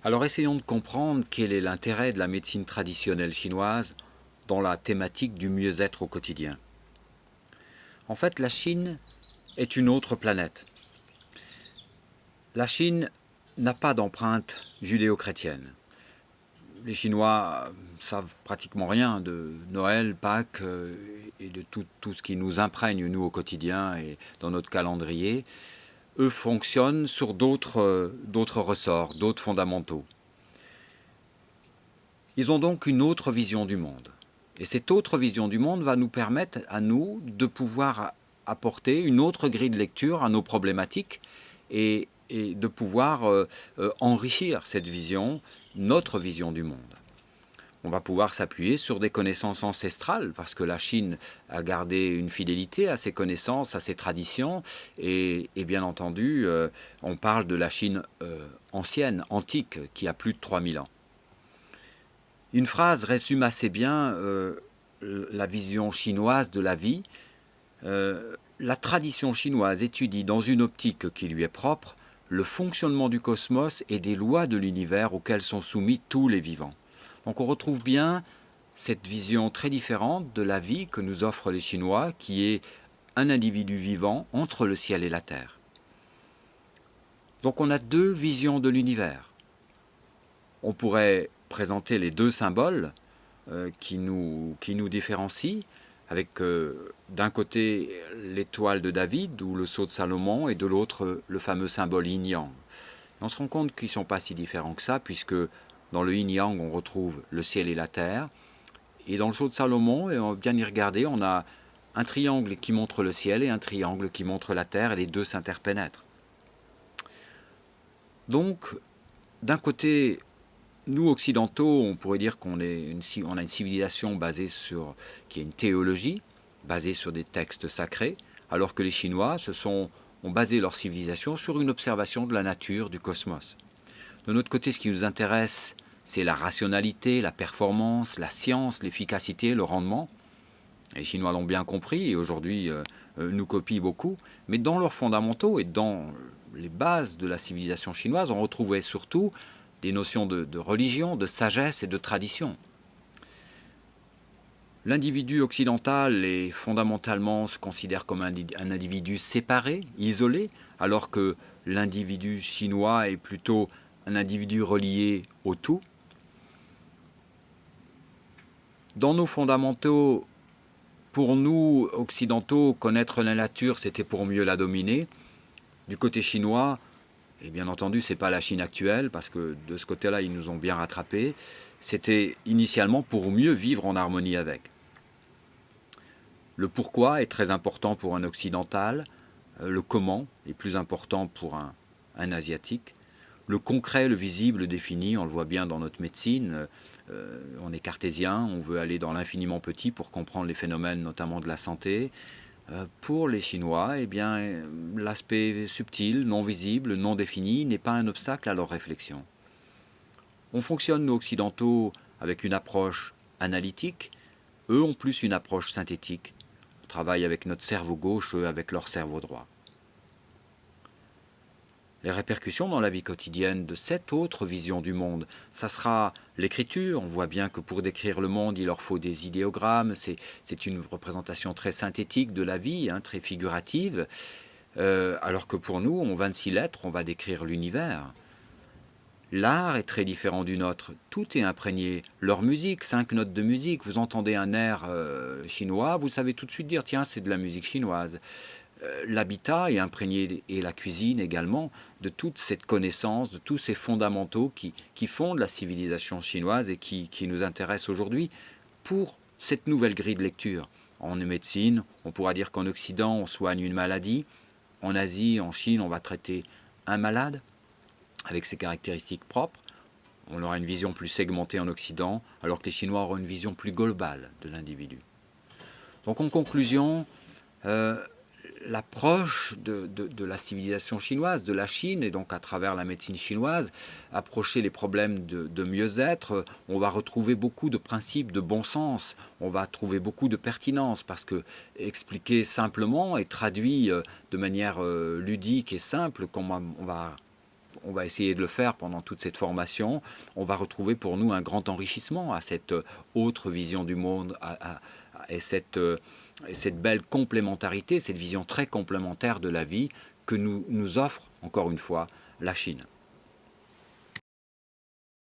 Alors essayons de comprendre quel est l'intérêt de la médecine traditionnelle chinoise dans la thématique du mieux-être au quotidien. En fait, la Chine est une autre planète. La Chine n'a pas d'empreinte judéo-chrétienne. Les Chinois savent pratiquement rien de Noël, Pâques et de tout ce qui nous imprègne, nous, au quotidien et dans notre calendrier. Eux fonctionnent sur d'autres ressorts, d'autres fondamentaux. Ils ont donc une autre vision du monde. Et cette autre vision du monde va nous permettre à nous de pouvoir apporter une autre grille de lecture à nos problématiques et de pouvoir enrichir cette vision, notre vision du monde. On va pouvoir s'appuyer sur des connaissances ancestrales, parce que la Chine a gardé une fidélité à ses connaissances, à ses traditions, et bien entendu, on parle de la Chine ancienne, antique, qui a plus de 3000 ans. Une phrase résume assez bien la vision chinoise de la vie. La tradition chinoise étudie dans une optique qui lui est propre le fonctionnement du cosmos et des lois de l'univers auxquelles sont soumis tous les vivants. Donc on retrouve bien cette vision très différente de la vie que nous offrent les Chinois, qui est un individu vivant entre le ciel et la terre. Donc on a deux visions de l'univers. On pourrait présenter les deux symboles qui nous différencient, avec d'un côté l'étoile de David ou le sceau de Salomon, et de l'autre le fameux symbole yin-yang. On se rend compte qu'ils ne sont pas si différents que ça, puisque dans le yin-yang on retrouve le ciel et la terre, et dans le sceau de Salomon, et on va bien y regarder, on a un triangle qui montre le ciel et un triangle qui montre la terre, et les deux s'interpénètrent. Donc, d'un côté, nous, occidentaux, on pourrait dire qu'on a une civilisation qui a une théologie, basée sur des textes sacrés, alors que les Chinois ont basé leur civilisation sur une observation de la nature, du cosmos. De notre côté, ce qui nous intéresse, c'est la rationalité, la performance, la science, l'efficacité, le rendement. Les Chinois l'ont bien compris et aujourd'hui nous copient beaucoup. Mais dans leurs fondamentaux et dans les bases de la civilisation chinoise, on retrouvait surtout des notions de religion, de sagesse et de tradition. L'individu occidental est fondamentalement se considère comme un individu séparé, isolé, alors que l'individu chinois est plutôt un individu relié au tout. Dans nos fondamentaux, pour nous, occidentaux, connaître la nature, c'était pour mieux la dominer. Du côté chinois, et bien entendu, ce n'est pas la Chine actuelle, parce que de ce côté-là, ils nous ont bien rattrapés. C'était initialement pour mieux vivre en harmonie avec. Le pourquoi est très important pour un occidental, le comment est plus important pour un asiatique. Le concret, le visible, le défini, on le voit bien dans notre médecine. On est cartésien, on veut aller dans l'infiniment petit pour comprendre les phénomènes, notamment de la santé. Pour les Chinois, eh bien, l'aspect subtil, non visible, non défini n'est pas un obstacle à leur réflexion. On fonctionne, nous occidentaux, avec une approche analytique. Eux ont plus une approche synthétique. On travaille avec notre cerveau gauche, eux avec leur cerveau droit. Les répercussions dans la vie quotidienne de cette autre vision du monde, ça sera l'écriture. On voit bien que pour décrire le monde, il leur faut des idéogrammes. C'est une représentation très synthétique de la vie, très figurative. Alors que pour nous, en 26 lettres, on va décrire l'univers. L'art est très différent du nôtre. Tout est imprégné. Leur musique, 5 notes de musique. Vous entendez un air chinois, vous savez tout de suite dire, tiens, c'est de la musique chinoise. L'habitat est imprégné, et la cuisine également, de toute cette connaissance, de tous ces fondamentaux qui fondent la civilisation chinoise et qui nous intéressent aujourd'hui pour cette nouvelle grille de lecture. En médecine, on pourra dire qu'en Occident, on soigne une maladie. En Asie, en Chine, on va traiter un malade avec ses caractéristiques propres. On aura une vision plus segmentée en Occident, alors que les Chinois auront une vision plus globale de l'individu. Donc en conclusion, l'approche de la civilisation chinoise, de la Chine, et donc à travers la médecine chinoise, approcher les problèmes de mieux-être, on va retrouver beaucoup de principes de bon sens, on va trouver beaucoup de pertinence, parce que expliqué simplement et traduit de manière ludique et simple, on va essayer de le faire pendant toute cette formation, on va retrouver pour nous un grand enrichissement à cette autre vision du monde, et cette belle complémentarité, cette vision très complémentaire de la vie que nous offre, encore une fois, la Chine.